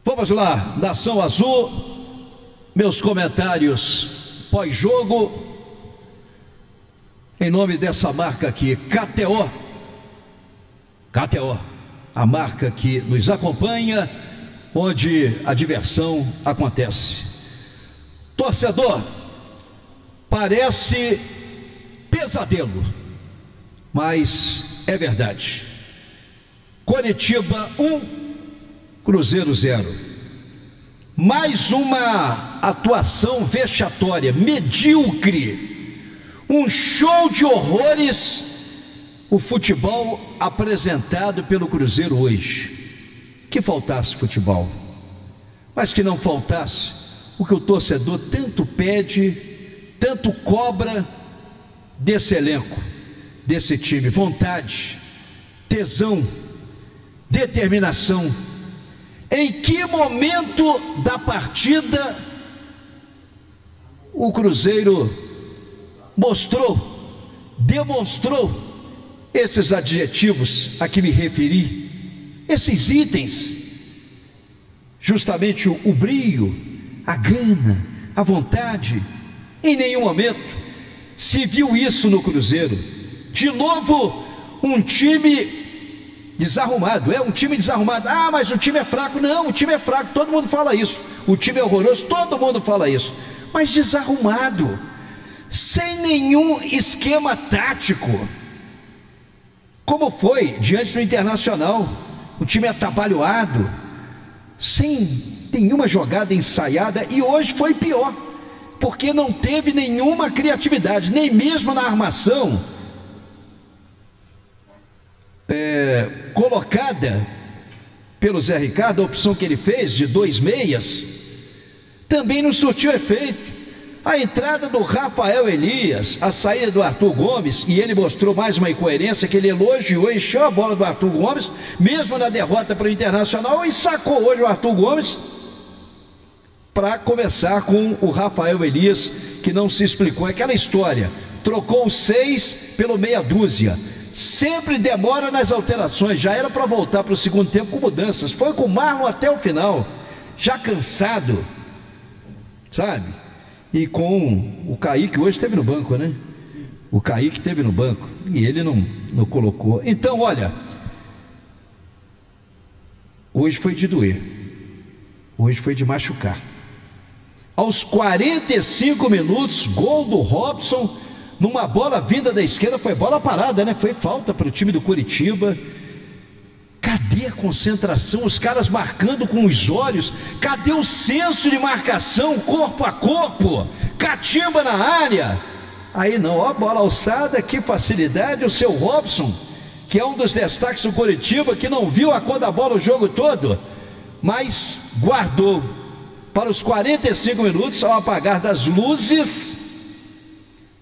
Vamos lá, Nação Azul, meus comentários pós-jogo, em nome dessa marca aqui, KTO, a marca que nos acompanha, onde a diversão acontece. Torcedor, parece pesadelo, mas é verdade. Coritiba 1, Cruzeiro 0. Mais uma atuação vexatória, medíocre, um show de horrores, o futebol apresentado pelo Cruzeiro hoje. Que faltasse futebol, mas que não faltasse o que o torcedor tanto pede, tanto cobra desse elenco, desse time: vontade, tesão, determinação. Em que momento da partida o Cruzeiro demonstrou esses adjetivos a que me referi, esses itens? Justamente o brio, a gana, a vontade. Em nenhum momento se viu isso no Cruzeiro. De novo, um time desarrumado, um time desarrumado. Ah, mas o time é fraco. Não, o time é fraco, todo mundo fala isso. O time é horroroso, todo mundo fala isso. Mas desarrumado, sem nenhum esquema tático, como foi diante do Internacional. O time atabalhoado, sem nenhuma jogada ensaiada. E hoje foi pior, porque não teve nenhuma criatividade, nem mesmo na armação colocada pelo Zé Ricardo. A opção que ele fez de 2 meias também não surtiu efeito. A entrada do Rafael Elias, a saída do Arthur Gomes, e ele mostrou mais uma incoerência, que ele elogiou, encheu a bola do Arthur Gomes, mesmo na derrota para o Internacional, e sacou hoje o Arthur Gomes para começar com o Rafael Elias, que não se explicou. Aquela história, trocou o 6 pelo meia dúzia, sempre demora nas alterações. Já era para voltar para o segundo tempo com mudanças, foi com o Marlon até o final, já cansado, sabe? E com o Kaique, hoje esteve no banco, né? O Kaique esteve no banco e ele não colocou. Então, olha, hoje foi de doer, hoje foi de machucar. Aos 45 minutos, gol do Robson, numa bola vinda da esquerda. Foi bola parada, né? Foi falta para o time do Coritiba. Cadê a concentração? Os caras marcando com os olhos. Cadê o senso de marcação, corpo a corpo? Catimba na área. Aí não, ó, bola alçada, que facilidade. O seu Robson, que é um dos destaques do Coritiba, que não viu a cor da bola o jogo todo, mas guardou para os 45 minutos, ao apagar das luzes,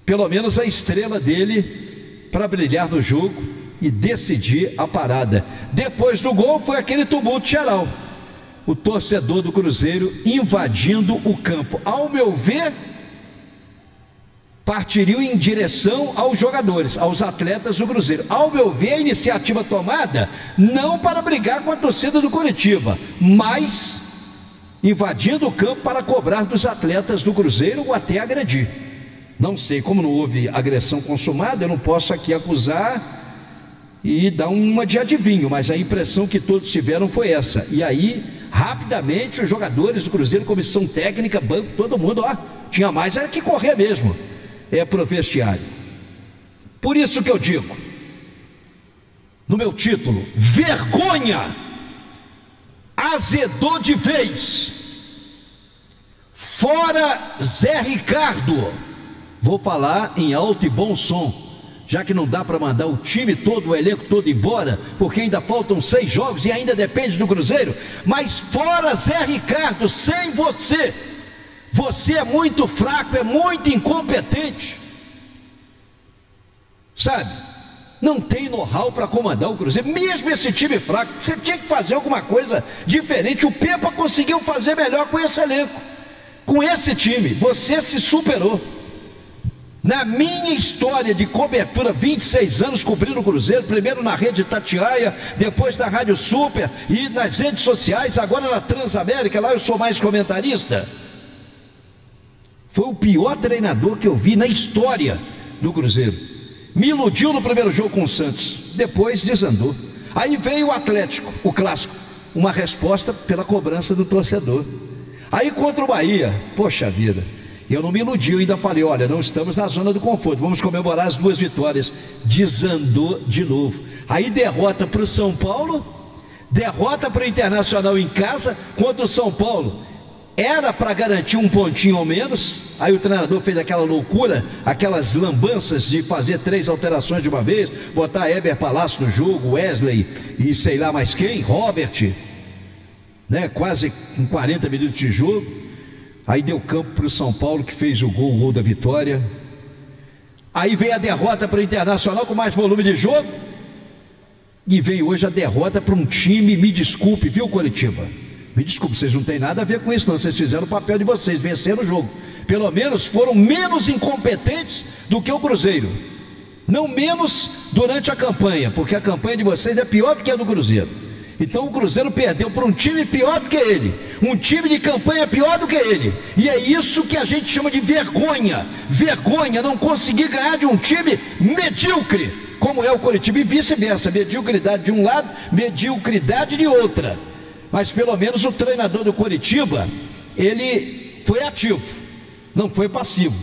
pelo menos a estrela dele para brilhar no jogo e decidir a parada. Depois do gol foi aquele tumulto geral, o torcedor do Cruzeiro invadindo o campo. Ao meu ver, partiriam em direção aos jogadores, aos atletas do Cruzeiro. Ao meu ver, a iniciativa tomada não para brigar com a torcida do Coritiba, mas invadindo o campo para cobrar dos atletas do Cruzeiro ou até agredir. Não sei, como não houve agressão consumada, eu não posso aqui acusar e dar uma de adivinho, mas a impressão que todos tiveram foi essa. E aí, rapidamente, os jogadores do Cruzeiro, comissão técnica, banco, todo mundo, ó, tinha mais era que correr mesmo, pro vestiário. Por isso que eu digo, no meu título, vergonha, azedou de vez. Fora Zé Ricardo. Vou falar em alto e bom som, já que não dá para mandar o time todo, o elenco todo embora, porque ainda faltam 6 jogos e ainda depende do Cruzeiro. Mas fora Zé Ricardo, sem você, você é muito fraco, é muito incompetente, sabe? Não tem know-how para comandar o Cruzeiro, mesmo esse time fraco. Você tinha que fazer alguma coisa diferente. O Pepa conseguiu fazer melhor com esse elenco, com esse time. Você se superou. Na minha história de cobertura, 26 anos cobrindo o Cruzeiro, primeiro na Rede Itatiaia, depois na Rádio Super e nas redes sociais, agora na Transamérica, lá eu sou mais comentarista. Foi o pior treinador que eu vi na história do Cruzeiro. Me iludiu no primeiro jogo com o Santos, depois desandou. Aí veio o Atlético, o clássico, uma resposta pela cobrança do torcedor. Aí contra o Bahia, poxa vida, eu não me iludi, eu ainda falei, olha, não estamos na zona do conforto, vamos comemorar as 2 vitórias. Desandou de novo. Aí derrota para o São Paulo, derrota para o Internacional em casa. Contra o São Paulo era para garantir um pontinho ao menos. Aí o treinador fez aquela loucura, aquelas lambanças de fazer 3 alterações de uma vez, botar Heber Palácio no jogo, Wesley e sei lá mais quem, Robert, né, quase com 40 minutos de jogo. Aí deu campo para o São Paulo, que fez o gol da vitória. Aí veio a derrota para o Internacional com mais volume de jogo. E veio hoje a derrota para um time, me desculpe, viu, Coritiba? Me desculpe, vocês não têm nada a ver com isso não, vocês fizeram o papel de vocês, venceram o jogo. Pelo menos foram menos incompetentes do que o Cruzeiro. Não menos durante a campanha, porque a campanha de vocês é pior do que a do Cruzeiro. Então o Cruzeiro perdeu para um time pior do que ele, um time de campanha pior do que ele. E é isso que a gente chama de vergonha. Vergonha, não conseguir ganhar de um time medíocre, como é o Coritiba, e vice-versa, mediocridade de um lado, mediocridade de outra. Mas pelo menos o treinador do Coritiba, ele foi ativo, não foi passivo.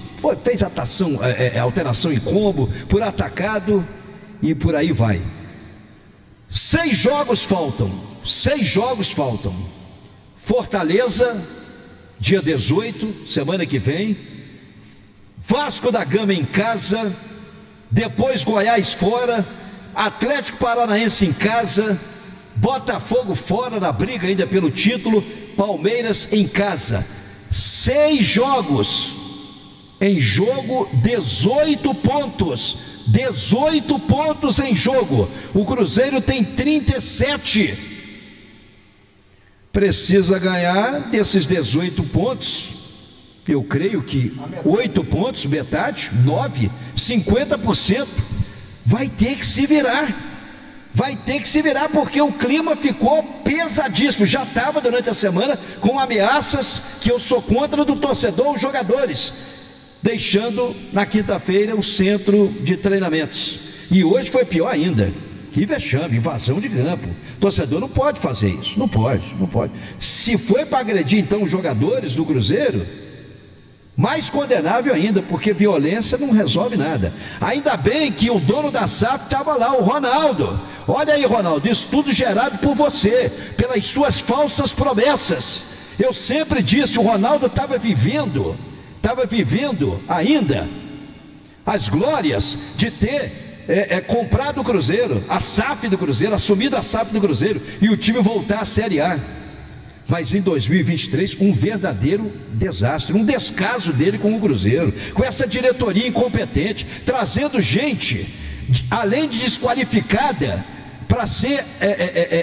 Fez alteração em combo, por atacado e por aí vai. 6 jogos faltam. Fortaleza, dia 18, semana que vem. Vasco da Gama em casa, depois Goiás fora, Atlético Paranaense em casa, Botafogo fora na briga ainda pelo título, Palmeiras em casa. 6 jogos, em jogo 18 pontos. 18 pontos em jogo. O Cruzeiro tem 37. Precisa ganhar desses 18 pontos. Eu creio que 8 pontos, metade, 9, 50%. Vai ter que se virar. Vai ter que se virar, porque o clima ficou pesadíssimo. Já estava durante a semana com ameaças que eu sou contra do torcedor, os jogadores, deixando na quinta-feira o centro de treinamentos. E hoje foi pior ainda. Que vexame, invasão de campo. Torcedor não pode fazer isso, não pode. Se foi para agredir então os jogadores do Cruzeiro, mais condenável ainda, porque violência não resolve nada. Ainda bem que o dono da SAF estava lá, o Ronaldo. Olha aí, Ronaldo, isso tudo gerado por você, pelas suas falsas promessas. Eu sempre disse, o Ronaldo estava vivendo ainda as glórias de ter comprado o Cruzeiro, a SAF do Cruzeiro, assumido a SAF do Cruzeiro e o time voltar à Série A. Mas em 2023, um verdadeiro desastre, um descaso dele com o Cruzeiro, com essa diretoria incompetente, trazendo gente, além de desqualificada, para ser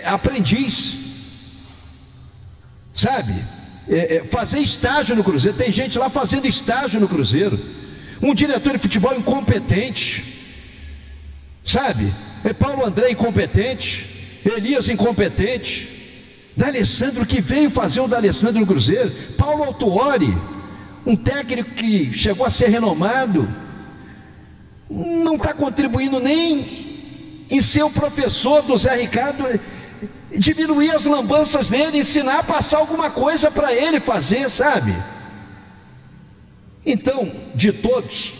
aprendiz, sabe? Fazer estágio no Cruzeiro. Tem gente lá fazendo estágio no Cruzeiro. Um diretor de futebol incompetente, sabe? Paulo André incompetente, Elias incompetente, D'Alessandro, que veio fazer o D'Alessandro no Cruzeiro, Paulo Autuori, um técnico que chegou a ser renomado, não está contribuindo nem em ser o professor do Zé Ricardo, diminuir as lambanças dele, ensinar a passar alguma coisa para ele fazer, sabe? Então, de todos,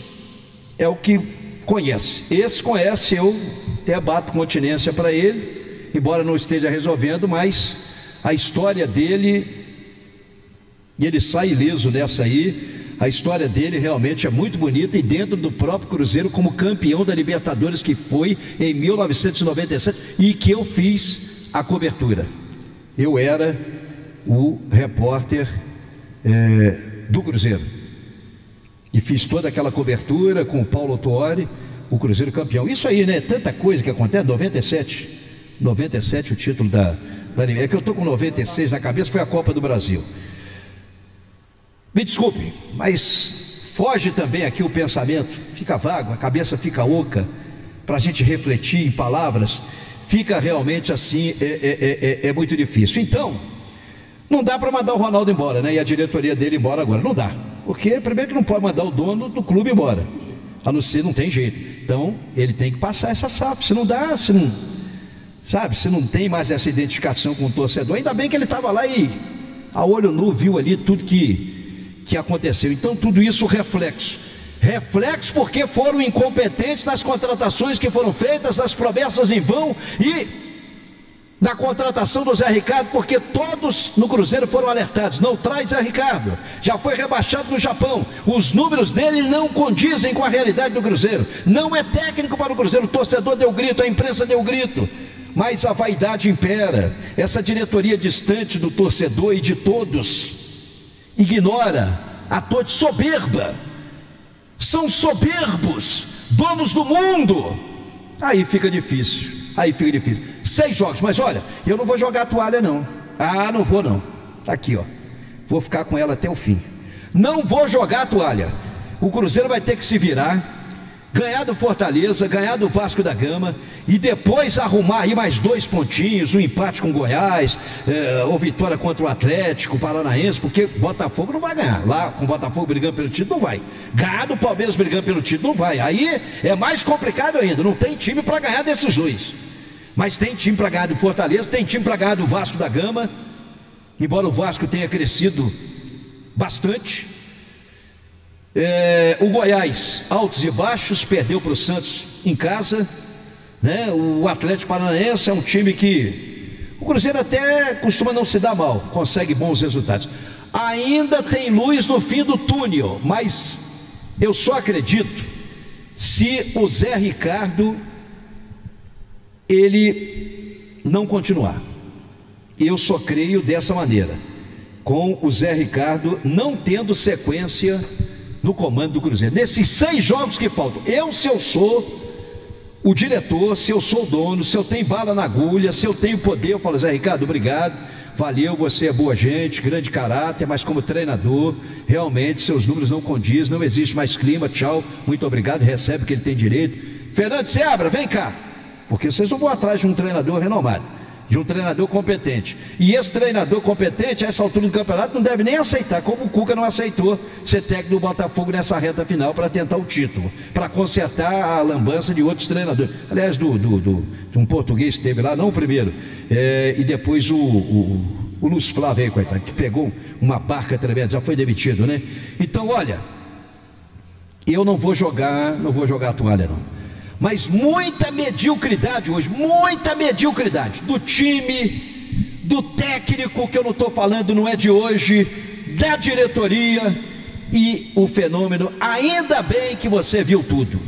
é o que conhece. Esse conhece, eu até bato continência para ele, embora não esteja resolvendo, mas a história dele, e ele sai ileso nessa aí. A história dele realmente é muito bonita, e dentro do próprio Cruzeiro, como campeão da Libertadores, que foi em 1997, e que eu fiz a cobertura. Eu era o repórter do Cruzeiro, e fiz toda aquela cobertura com o Paulo Autuori, o Cruzeiro campeão. Isso aí, né? Tanta coisa que acontece. 97 o título é que eu estou com 96 na cabeça, foi a Copa do Brasil. Me desculpe, mas foge também aqui o pensamento, fica vago, a cabeça fica oca, para a gente refletir em palavras, fica realmente assim, é muito difícil. Então, não dá para mandar o Ronaldo embora, né? E a diretoria dele embora agora, não dá. Porque primeiro que não pode mandar o dono do clube embora, a não ser, não tem jeito. Então, ele tem que passar essa SAF, se não dá, se não, sabe, se não tem mais essa identificação com o torcedor, ainda bem que ele estava lá e a olho nu viu ali tudo que aconteceu. Então tudo isso reflexo porque foram incompetentes nas contratações que foram feitas, nas promessas em vão e na contratação do Zé Ricardo, porque todos no Cruzeiro foram alertados, não traz Zé Ricardo, já foi rebaixado no Japão, os números dele não condizem com a realidade do Cruzeiro, não é técnico para o Cruzeiro. O torcedor deu grito, a imprensa deu grito, mas a vaidade impera, essa diretoria distante do torcedor e de todos, ignora, atua soberba, são soberbos, donos do mundo. Aí fica difícil, 6 jogos, mas olha, eu não vou jogar a toalha não, não vou não, tá aqui ó, vou ficar com ela até o fim, não vou jogar a toalha. O Cruzeiro vai ter que se virar, ganhar do Fortaleza, ganhar do Vasco da Gama e depois arrumar aí mais 2 pontinhos, um empate com Goiás, ou vitória contra o Atlético Paranaense, porque Botafogo não vai ganhar, lá com o Botafogo brigando pelo título não vai, ganhar do Palmeiras brigando pelo título não vai, aí é mais complicado ainda, não tem time para ganhar desses dois, mas tem time para ganhar do Fortaleza, tem time para ganhar do Vasco da Gama, embora o Vasco tenha crescido bastante. O Goiás, altos e baixos, perdeu para o Santos em casa, né? O Atlético Paranaense é um time que o Cruzeiro até costuma não se dar mal, consegue bons resultados, ainda tem luz no fim do túnel, mas eu só acredito se o Zé Ricardo ele não continuar. Eu só creio dessa maneira, com o Zé Ricardo não tendo sequência no comando do Cruzeiro, nesses 6 jogos que faltam. Se eu sou o diretor, se eu sou o dono, se eu tenho bala na agulha, se eu tenho poder, eu falo: Zé Ricardo, obrigado, valeu, você é boa gente, grande caráter, mas como treinador, realmente seus números não condizem, não existe mais clima, tchau, muito obrigado, recebe o que ele tem direito. Fernando Seabra, vem cá, porque vocês não vão atrás de um treinador renomado, de um treinador competente, e esse treinador competente a essa altura do campeonato não deve nem aceitar, como o Cuca não aceitou ser técnico do Botafogo nessa reta final para tentar o título, para consertar a lambança de outros treinadores, aliás de um português que esteve lá, não o primeiro, e depois o Lúcio Flávio aí, coitado, que pegou uma barca tremenda, já foi demitido, né? Então olha, eu não vou jogar a toalha não, mas muita mediocridade hoje, muita mediocridade do time, do técnico, que eu não estou falando, não é de hoje, da diretoria, e o fenômeno, ainda bem que você viu tudo.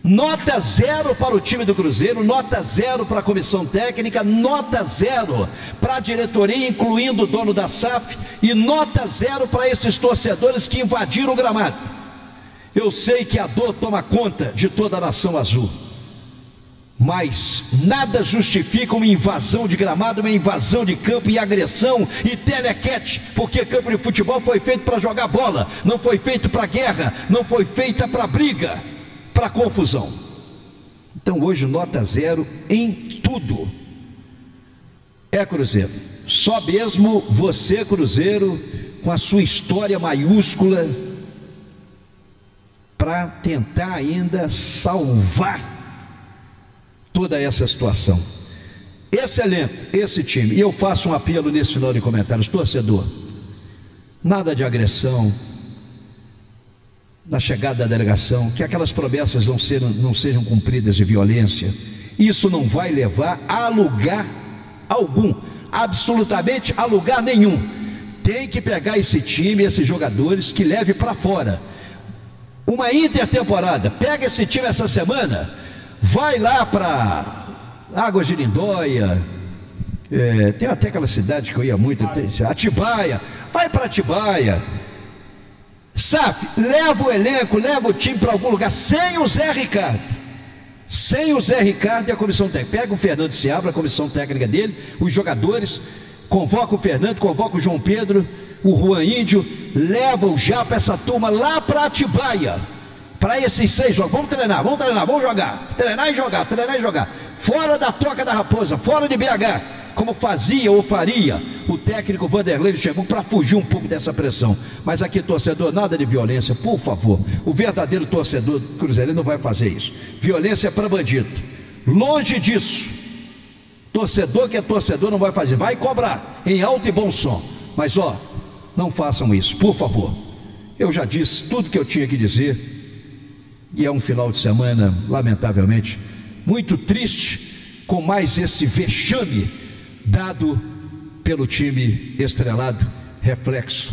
Nota 0 para o time do Cruzeiro, nota 0 para a comissão técnica, nota 0 para a diretoria, incluindo o dono da SAF, e nota 0 para esses torcedores que invadiram o gramado. Eu sei que a dor toma conta de toda a nação azul, mas nada justifica uma invasão de gramado, uma invasão de campo e agressão e telequete, porque campo de futebol foi feito para jogar bola, não foi feito para guerra, não foi feita para briga, para confusão. Então hoje nota 0 em tudo. Cruzeiro, só mesmo você, Cruzeiro, com a sua história maiúscula, para tentar ainda salvar toda essa situação. Esse elenco, esse time, e eu faço um apelo nesse final de comentários: torcedor, nada de agressão na chegada da delegação, que aquelas promessas não sejam cumpridas de violência, isso não vai levar a lugar algum, absolutamente a lugar nenhum. Tem que pegar esse time, esses jogadores, que leve para fora uma intertemporada. Pega esse time essa semana, vai lá para Águas de Lindóia, tem até aquela cidade que eu ia muito, Atibaia, vai para Atibaia, SAF, leva o elenco, leva o time para algum lugar, sem o Zé Ricardo e a comissão técnica. Pega o Fernando Seabra, a comissão técnica dele, os jogadores, convoca o Fernando, convoca o João Pedro, o Juan Índio, levam já para essa turma lá para Atibaia, para esses 6 jogos. Vamos treinar, vamos jogar, treinar e jogar, fora da Toca da Raposa, fora de BH, como fazia ou faria o técnico Vanderlei Luxemburgo, para fugir um pouco dessa pressão. Mas aqui, torcedor, nada de violência, por favor. O verdadeiro torcedor do Cruzeiro não vai fazer isso. Violência é para bandido, longe disso. Torcedor que é torcedor não vai fazer, vai cobrar em alto e bom som, mas não façam isso, por favor. Eu já disse tudo que eu tinha que dizer, e é um final de semana, lamentavelmente, muito triste, com mais esse vexame dado pelo time estrelado, reflexo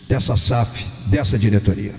dessa SAF, dessa diretoria.